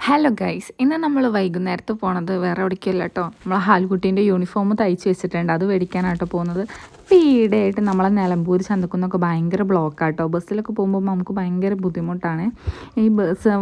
Hello guys, ഇന്ന് നമ്മൾ വൈകുന്നേരത്ത് പോണത് വേറെ എവിടേക്കല്ല കേട്ടോ. നമ്മളെ ഹാൽക്കുട്ടീൻ്റെ യൂണിഫോം തയ്ച്ച് വെച്ചിട്ടുണ്ട്, അത് മേടിക്കാനാട്ടോ പോകുന്നത്. ഇപ്പോൾ ഈയിടെയായിട്ട് നമ്മളെ നിലമ്പൂർ ചന്തക്കുന്നൊക്കെ ഭയങ്കര ബ്ലോക്കാട്ടോ. ബസ്സിലൊക്കെ പോകുമ്പോൾ നമുക്ക് ഭയങ്കര ബുദ്ധിമുട്ടാണ്. ഈ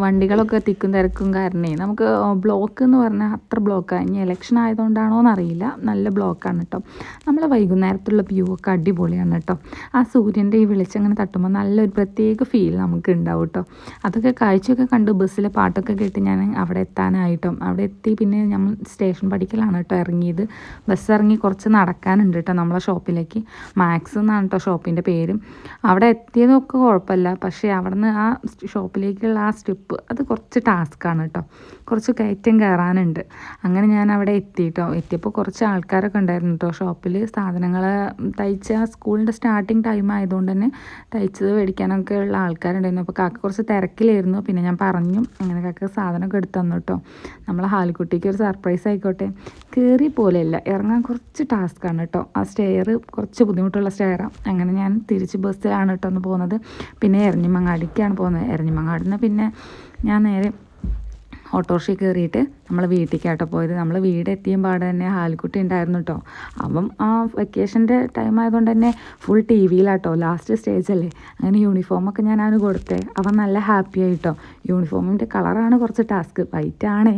വണ്ടികളൊക്കെ തിക്കും തിരക്കും കാരണേ നമുക്ക് ബ്ലോക്ക് എന്ന് പറഞ്ഞാൽ അത്ര ബ്ലോക്കാണ്. ഇനി ഇലക്ഷൻ ആയതുകൊണ്ടാണോ എന്നറിയില്ല, നല്ല ബ്ലോക്കാണ് കേട്ടോ. നമ്മളെ വൈകുന്നേരത്തുള്ള വ്യൂ ഒക്കെ അടിപൊളിയാണ് കേട്ടോ. ആ സൂര്യൻ്റെ ഈ വെളിച്ചം അങ്ങനെ തട്ടുമ്പോൾ നല്ലൊരു പ്രത്യേക ഫീൽ നമുക്ക് ഉണ്ടാവും കേട്ടോ. അതൊക്കെ കാഴ്ചയൊക്കെ കണ്ട് ബസ്സിലെ പാട്ടൊക്കെ കേട്ട് ഞാൻ അവിടെ എത്താനായിട്ടും അവിടെ എത്തി. പിന്നെ നമ്മൾ സ്റ്റേഷൻ പഠിക്കലാണ് കേട്ടോ ഇറങ്ങിയത്. ബസ് ഇറങ്ങി കുറച്ച് നടക്കാനുണ്ട് കേട്ടോ നമ്മളെ ഷോപ്പിലേക്ക്. മാക്സ് എന്നാണ് കേട്ടോ ഷോപ്പിൻ്റെ പേരും. അവിടെ എത്തിയതൊക്കെ കുഴപ്പമില്ല, പക്ഷേ അവിടെ നിന്ന് ആ ഷോപ്പിലേക്കുള്ള ആ സ്റ്റെപ്പ് അത് കുറച്ച് ടാസ്ക്കാണ് കേട്ടോ. കുറച്ച് കയറ്റം കയറാനുണ്ട്. അങ്ങനെ ഞാൻ അവിടെ എത്തി കേട്ടോ. എത്തിയപ്പോൾ കുറച്ച് ആൾക്കാരൊക്കെ ഉണ്ടായിരുന്നു കേട്ടോ ഷോപ്പിൽ. സാധനങ്ങൾ തയ്ച്ച സ്കൂളിൻ്റെ സ്റ്റാർട്ടിങ് ടൈം ആയതുകൊണ്ട് തന്നെ തയ്ച്ചത് മേടിക്കാനൊക്കെ ഉള്ള ആൾക്കാരുണ്ടായിരുന്നു. അപ്പോൾ കാക്ക കുറച്ച് തിരക്കിലായിരുന്നു. പിന്നെ ഞാൻ പറഞ്ഞു അങ്ങനെ കാക്ക സാധനമൊക്കെ എടുത്ത് തന്നു കേട്ടോ. നമ്മളെ ഹാൽക്കുട്ടിക്ക് ഒരു സർപ്രൈസ് ആയിക്കോട്ടെ. കയറി പോലെയല്ല, ഇറങ്ങാൻ കുറച്ച് ടാസ്ക്കാണ് കേട്ടോ. ആ സ്റ്റെയർ കുറച്ച് ബുദ്ധിമുട്ടുള്ള സ്റ്റെയറാണ്. അങ്ങനെ ഞാൻ തിരിച്ച് ബസ്സിലാണ് കേട്ടോ ഒന്ന് പോകുന്നത്. പിന്നെ എരഞ്ഞിമങ്ങാടിക്കാണ് പോകുന്നത്. എരഞ്ഞിമങ്ങാടിൽ നിന്ന് പിന്നെ ഞാൻ നേരെ ഓട്ടോറിക്ഷയിൽ കയറിയിട്ട് നമ്മൾ വീട്ടിലേക്കാട്ടോ പോയത്. നമ്മൾ വീട് എത്തിയും പാടെ തന്നെ ഹാൽക്കുട്ടി ഉണ്ടായിരുന്നു കേട്ടോ. അവൻ ആ വെക്കേഷൻ്റെ ടൈം ആയതുകൊണ്ട് തന്നെ ഫുൾ ടി വിയിലാട്ടോ. ലാസ്റ്റ് സ്റ്റേജല്ലേ. അങ്ങനെ യൂണിഫോമൊക്കെ ഞാൻ അവന് കൊടുത്തേ. അവൻ നല്ല ഹാപ്പി ആയിട്ടോ. യൂണിഫോമിൻ്റെ കളറാണ് കുറച്ച് ടാസ്ക്, വൈറ്റ് ആണേ.